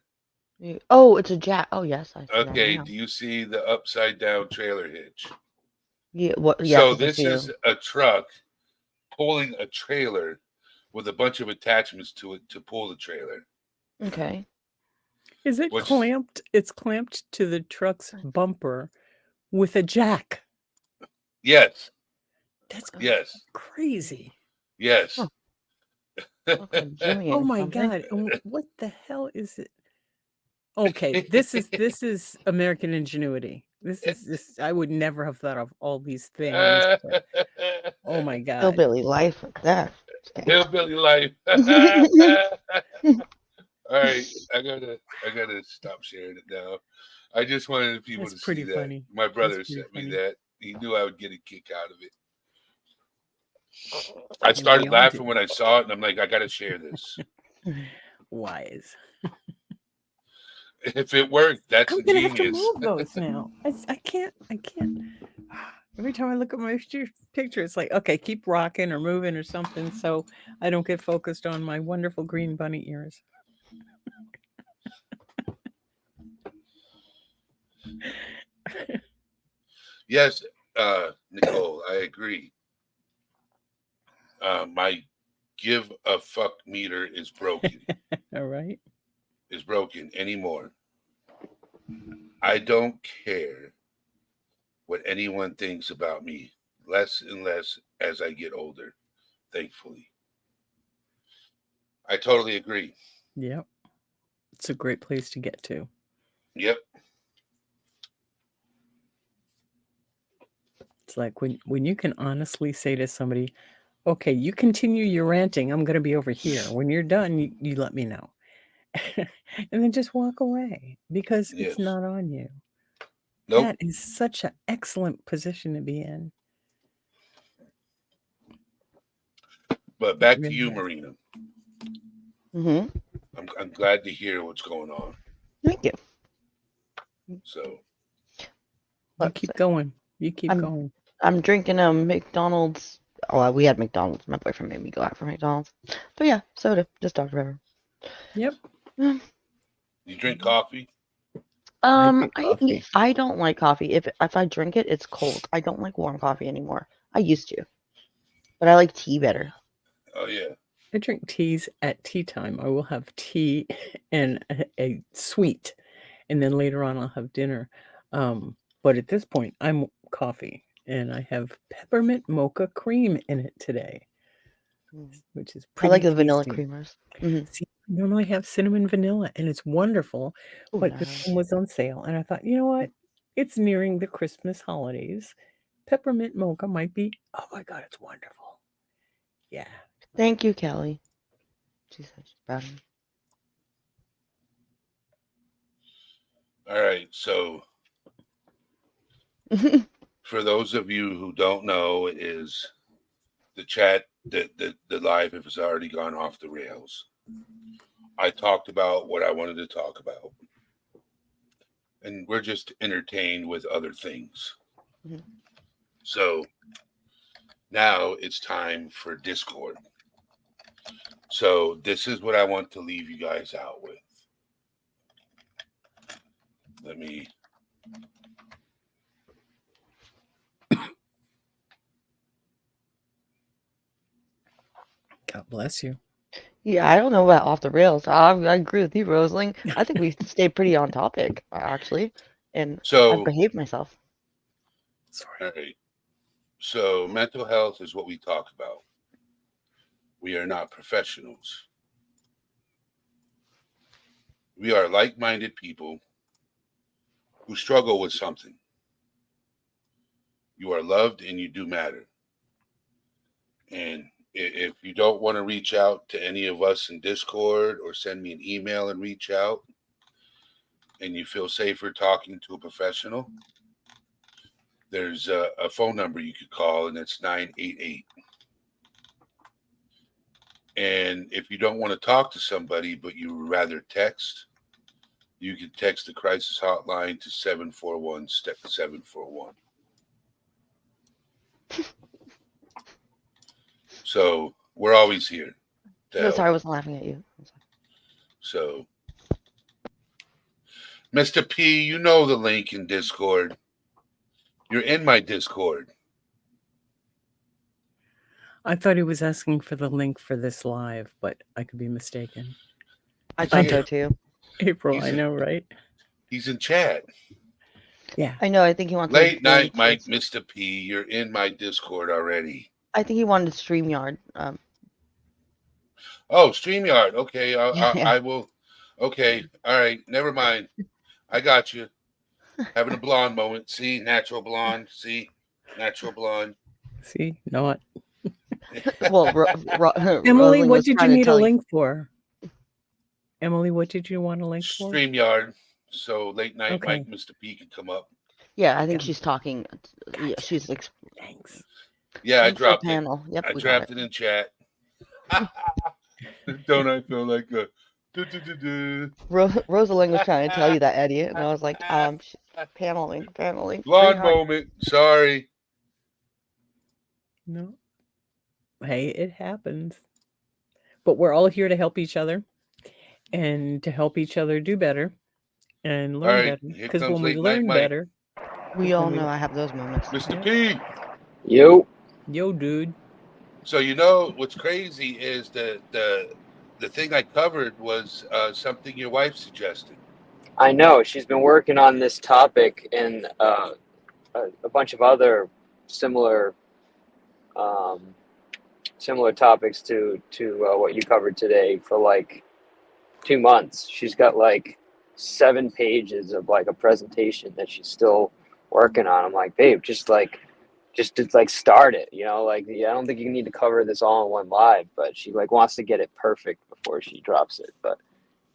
Oh, it's a jack. Oh yes, I see that Okay, now. do you see the upside down trailer hitch? Yeah, what? Yeah, So because I this see is a truck pulling a trailer with a bunch of attachments to it to pull the trailer. Okay. Is it Which clamped? It's clamped to the truck's bumper with a jack. yes, That's yes, crazy. yes. Huh. Look like Jimmy Oh and my something. God. And what the hell is it? Okay, this is American ingenuity. This I would never have thought of all these things. But, oh my God. Hillbilly life like that. Hillbilly life. All right, I gotta stop sharing it now. I just wanted people That's to see pretty that. funny. My That's brother pretty sent me funny. that. He knew I would get a kick out of it. I And we started all laughing do. when I saw it, and I'm like, I gotta share this. Wise. If it worked, that's I'm a gonna have to genius. move those now. I can't. Every time I look at my picture, it's like, okay, keep rocking or moving or something, so I don't get focused on my wonderful green bunny ears. Yes, Nicole, I agree. My give a fuck meter is broken. All right. Is broken anymore. I don't care what anyone thinks about me. Less and less as I get older, thankfully. I totally agree. Yep. It's a great place to get to. Yep. It's like when you can honestly say to somebody, okay, you continue your ranting, I'm going to be over here. When you're done, you let me know. and then just walk away because Yes. it's not on you. Nope. That is such an excellent position to be in. But back to Really you, is. Marina. Mm-hmm. I'm glad to hear what's going on. Thank you. So You Let's keep see. going. You keep I'm- going. I'm drinking McDonald's. Oh, we had McDonald's. My boyfriend made me go out for McDonald's. But yeah, soda, just Dr Pepper. Yep. you drink coffee? drink coffee. I don't like coffee. If I drink it, it's cold. I don't like warm coffee anymore. I used to, but I like tea better. Oh yeah. I drink teas at tea time. I will have tea and a sweet, and then later on I'll have dinner. But at this point, I'm coffee, and I have peppermint mocha cream in it today, which is I pretty. like the vanilla tasty. creamers. Mhm. See, I normally have cinnamon vanilla, and it's wonderful. Ooh, But this nice. one was on sale, and I thought, you know what? It's nearing the Christmas holidays. Peppermint mocha might be. Oh my God, it's wonderful. Yeah. Thank you, Kelly. She said she's proud of me. All right. So for those of you who don't know, it is the chat that the live has already gone off the rails. I talked about what I wanted to talk about. And we're just entertained with other things. Mhm. So now it's time for Discord. So this is what I want to leave you guys out with. Let me. God bless you. Yeah, I don't know about off the rails. I agree with you, Rosling. I think we stayed pretty on topic, actually, and I So, behaved myself. Sorry. all right. So mental health is what we talk about. We are not professionals. We are like-minded people who struggle with something. You are loved and you do matter. And if you don't want to reach out to any of us in Discord or send me an email and reach out, and you feel safer talking to a professional, there's a phone number you could call, and it's 988. And if you don't want to talk to somebody, but you would rather text, you can text the crisis hotline to 741-741. So we're always here. to No, help. sorry, I wasn't laughing at you. I'm sorry. So, Mr. P, you know the link in Discord. You're in my Discord. I thought he was asking for the link for this live, but I could be mistaken. I thought so here. too. April, He's I in- know, right? He's in chat. Yeah. I know. I think he wants Late to night, link Mike, his- Mr. P, you're in my Discord already. I think he wanted StreamYard. Oh, StreamYard. Okay, Yeah. I will. Okay, all right. Never mind. I got you. Having a blonde moment. See, natural blonde. See, natural blonde. See, not. Well, Emily, Rosling what was did you trying to need a tell you. link for? Emily, what did you want a link for? StreamYard. So late night, Okay. Mike, Mr. P can come up. Yeah, I think Gotcha. she's talking. Yeah, Gotcha. she's like. Thanks. Yeah, I link for dropped it. panel. Yep, I we got dropped it. it in chat. Don't I feel like a do-do-do-do. Rosalind was trying to tell you that, Eddie, and I was like, paneling. blonde pretty hard. moment? Sorry. No. Hey, it happens. But we're all here to help each other and to help each other do better and learn right, better. here Because comes when we Late Night learn Mike. better, We all we- know I have those moments. Mr. Yeah. P. Yo, yo, dude. So you know what's crazy is the thing I covered was something your wife suggested. I know she's been working on this topic and a bunch of other similar similar topics to what you covered today for like 2 months. She's got like 7 pages of like a presentation that she's still working on. I'm like, babe, just start it, you know, like, yeah, I don't think you need to cover this all in one live, but she like wants to get it perfect before she drops it. But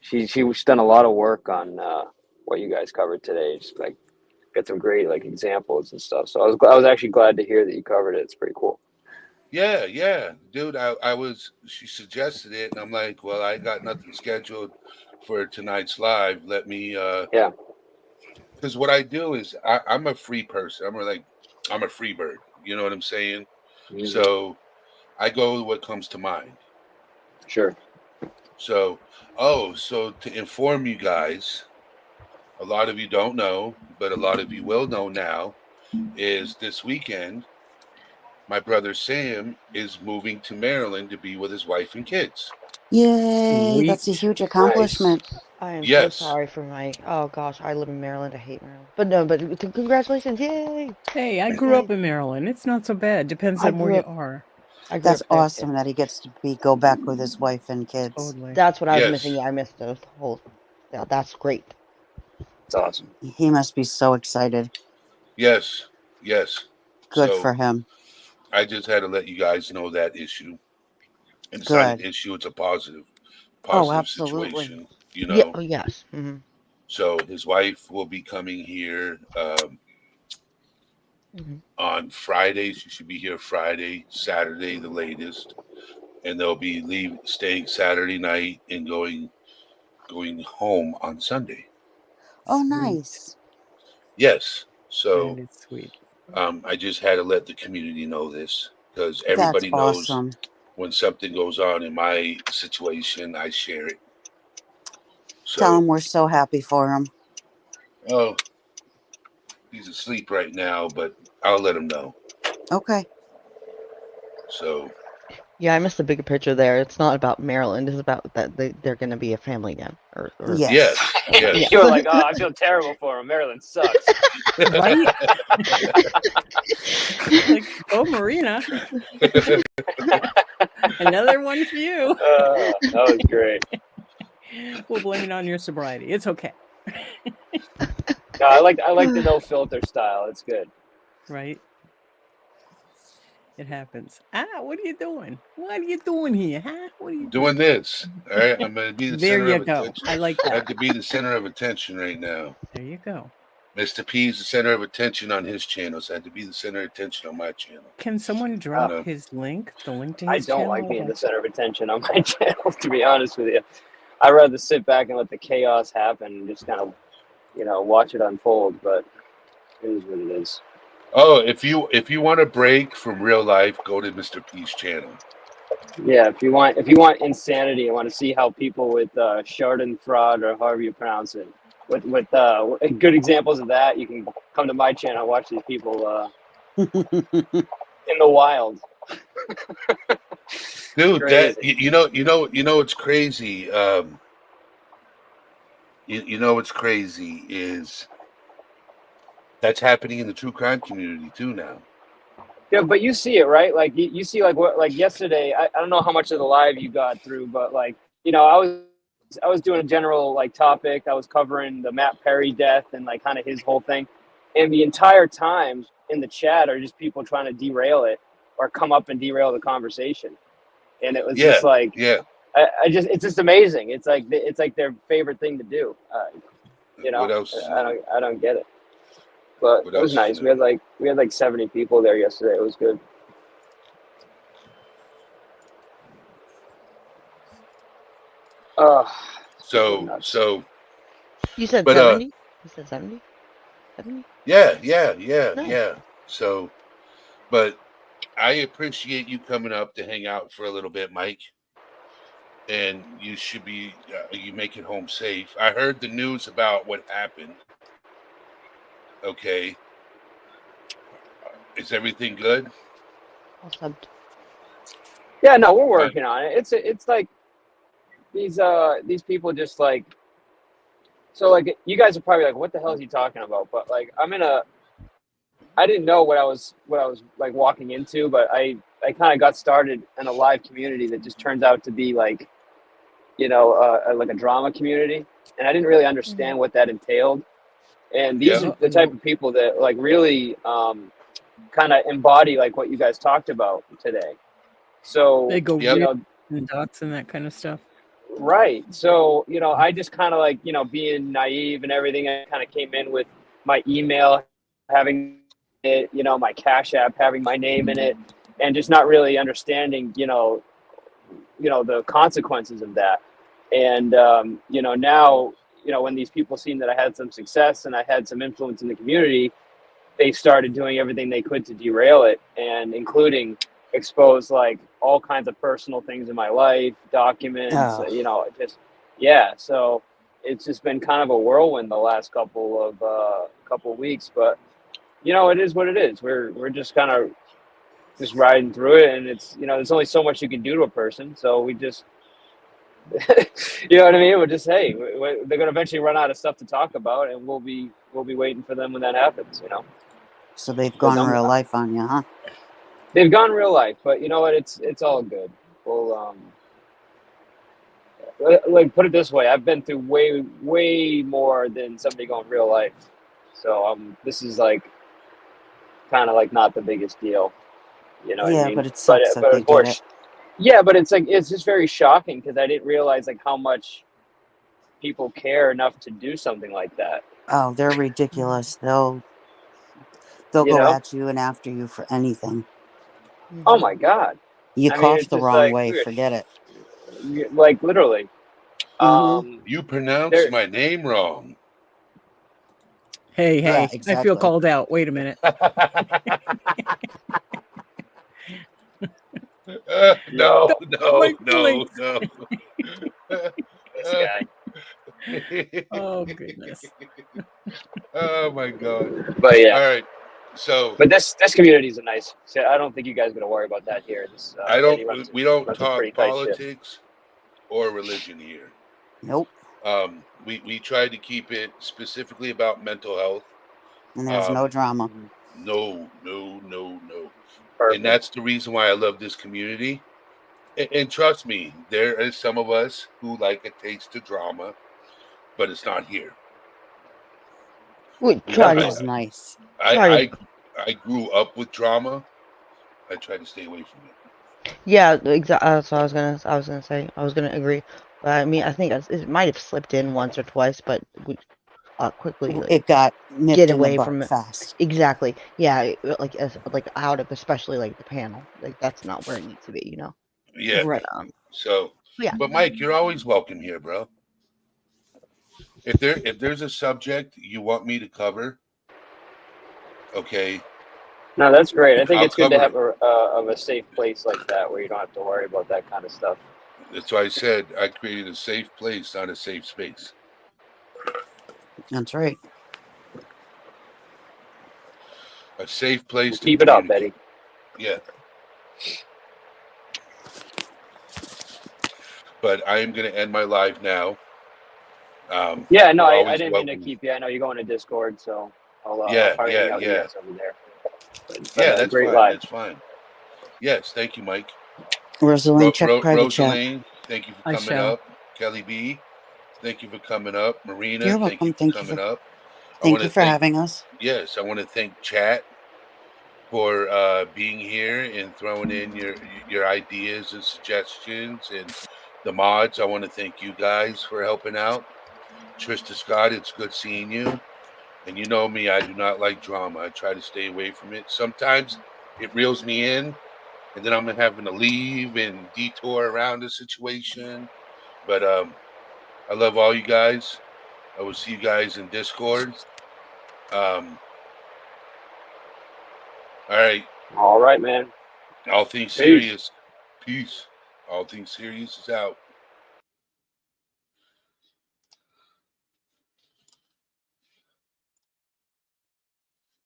she's done a lot of work on what you guys covered today. Just like got some great like examples and stuff. So I was actually glad to hear that you covered it. It's pretty cool. Yeah, dude. She suggested it, and I'm like, well, I got nothing scheduled for tonight's live. Let me, Yeah. because what I do is I'm a free person. I'm a free bird. You know what I'm saying? Mhm. So I go with what comes to mind. Sure. So, so to inform you guys, a lot of you don't know, but a lot of you will know now, is this weekend, my brother Sam is moving to Maryland to be with his wife and kids. Yay, that's a Sweet. huge accomplishment. I am so Yes. sorry for my. Oh gosh, I live in Maryland. I hate Maryland. But no, but congratulations, yay! Hey, I Thank grew you. up in Maryland. It's not so bad. Depends I on where grew you up. are. I grew That's up there too. awesome that he gets to go back with his wife and kids. Totally. That's what I was Yes. missing. Yeah, I missed those whole. Yeah, that's great. It's awesome. He must be so excited. Yes. Good So for him. I just had to let you guys know that issue. And it's not an Good. issue, it's a positive Absolutely. situation, you Yeah. know. Oh yes. Hmm. So his wife will be coming here on Friday. She should be here Friday, Saturday, the latest. And they'll be staying Saturday night and going home on Sunday. Oh, Sweet. nice. Yes. So That is sweet. I just had to let the community know this because That's everybody knows awesome. when something goes on in my situation, I share it. Tell So, him we're so happy for him. oh, he's asleep right now, but I'll let him know. Okay. So, Yeah, I missed the bigger picture there. It's not about Maryland. It's about that they're going to be a family again. Or Yes. yes. You were like, oh, I feel terrible for him. Maryland sucks. Right? Like, oh, Marina. Another one for you. That was great. We'll blame it on your sobriety. It's okay. No, I like the no filter style. It's good. Right? It happens. What are you doing? What are you doing here? Huh? What are you Doing this. All right. I'm going to be the There center you of go. attention. I like I that. have to be the center of attention right now. There you go. Mr. P's the center of attention on his channel, so I had to be the center of attention on my channel. Can someone drop know. his link? The link to I his don't channel? like being the center of attention on my channel, to be honest with you. I'd rather sit back and let the chaos happen and just kind of, watch it unfold. But it is what it is. Oh, if you want a break from real life, go to Mr. P's channel. Yeah, if you want insanity and want to see how people with Schadenfreude or however you pronounce it, with good examples of that, you can come to my channel and watch these people in the wild. Dude, Crazy. you know what's crazy. You know what's crazy is that's happening in the true crime community too now. Yeah, but you see it, right? Like you see, like yesterday. I don't know how much of the live you got through, but I was doing a general topic. I was covering the Matt Perry death and kind of his whole thing, and the entire time in the chat are just people trying to derail it or come up and derail the conversation, and it was just like, yeah. it's just amazing. It's like their favorite thing to do. What else? I don't get it. But What it was else is nice. new? We had 70 people there yesterday. It was good. So You said But, 70? You said 70? 70? yeah. So, but I appreciate you coming up to hang out for a little bit, Mike. And you should be you make it home safe. I heard the news about what happened. Okay. Is everything good? All subbed. Yeah, no, we're working on it. It's like these people just so you guys are probably like, what the hell is he talking about? But I didn't know what I was walking into, but I kind of got started in a live community that just turns out to be like a drama community, and I didn't really understand what that entailed. And these are the type of people that really kind of embody what you guys talked about today. So They go Yep. and dots and that kind of stuff. Right. So, I just kind of like, being naive and everything, I kind of came in with my email having it, my Cash App having my name in it, and just not really understanding, the consequences of that. And, now, when these people seen that I had some success and I had some influence in the community, they started doing everything they could to derail it, and including expose like all kinds of personal things in my life, documents, Oh, just, yeah. So it's just been kind of a whirlwind the last couple of weeks, but it is what it is. We're just kind of just riding through it, and it's, there's only so much you can do to a person, so we just you know what I mean? We're just, hey, they're gonna eventually run out of stuff to talk about, and we'll be waiting for them when that happens. so they've 'Cause gone real life on you, huh? they've gone real life, but you know what? It's all good. We'll like, put it this way: I've been through way more than somebody going real life. So this is like kind of like not the biggest deal. You know what I Yeah, mean? but it sucks that But they did it. yeah, but it's like it's just very shocking because I didn't realize like how much people care enough to do something like that. Oh, they're ridiculous. They'll You go know? at you and after you for anything. Oh Mhm. my God! You I mean, cough it's the just wrong like, way, forget it. like literally. Mm-hmm. You pronounced There. my name wrong. Hey, Yeah, I feel exactly. called out. Wait a minute. No, My no, no, feelings. no. This guy. Oh goodness. Oh my God. But yeah. All right. So But this community is a nice. So I don't think you guys got to worry about that here. This Eddie we don't runs a talk pretty tight ship. politics or religion here. Nope. We try to keep it specifically about mental health. And there's no Um, drama. no, no, no, no. And Perfect. that's the reason why I love this community. And trust me, there is some of us who like a taste of drama, but it's not here. We We, try Which to is nice. try to I grew up with drama. I try to stay away from it. yeah, exactly. That's what I was gonna say. I was gonna agree, but I mean, I think it might have slipped in once or twice, but we quickly like It got nipped get in the away butt from it. fast. Exactly. Yeah, like out of especially like the panel. Like that's not where it needs to be, you know. Yeah. Right. So, Yeah. but Mike, you're always welcome here, bro. If there's a subject you want me to cover, okay, No, that's great. I think I'll it's good to cover have it. a safe place like that where you don't have to worry about that kind of stuff. That's why I said I created a safe place, not a safe space. That's right. A safe place to Keep it up, communicate. Eddie. Yeah. But I am going to end my live now. Yeah, no, You're I always didn't mean to welcome. keep you. I know you're going to Discord, so I'll Yeah, probably hang out with you yeah. guys over there. But Yeah, that's great fine. live. That's fine. Yes, thank you, Mike. Rosalind, check private chat. Rosaline, thank you for I coming shall. up. Kelly B, thank you for coming up. Marina, You're thank you welcome. for Thank you coming for up. I thank want you to for thank having us. Yes, I want to thank Chat for being here and throwing in your ideas and suggestions, and the mods. I want to thank you guys for helping out. Trista Scott, it's good seeing you. And you know me, I do not like drama. I try to stay away from it. Sometimes it reels me in, and then I'm having to leave and detour around the situation. But I love all you guys. I will see you guys in Discord. All right. All right, man. All things Peace. serious. Peace. All things serious is out.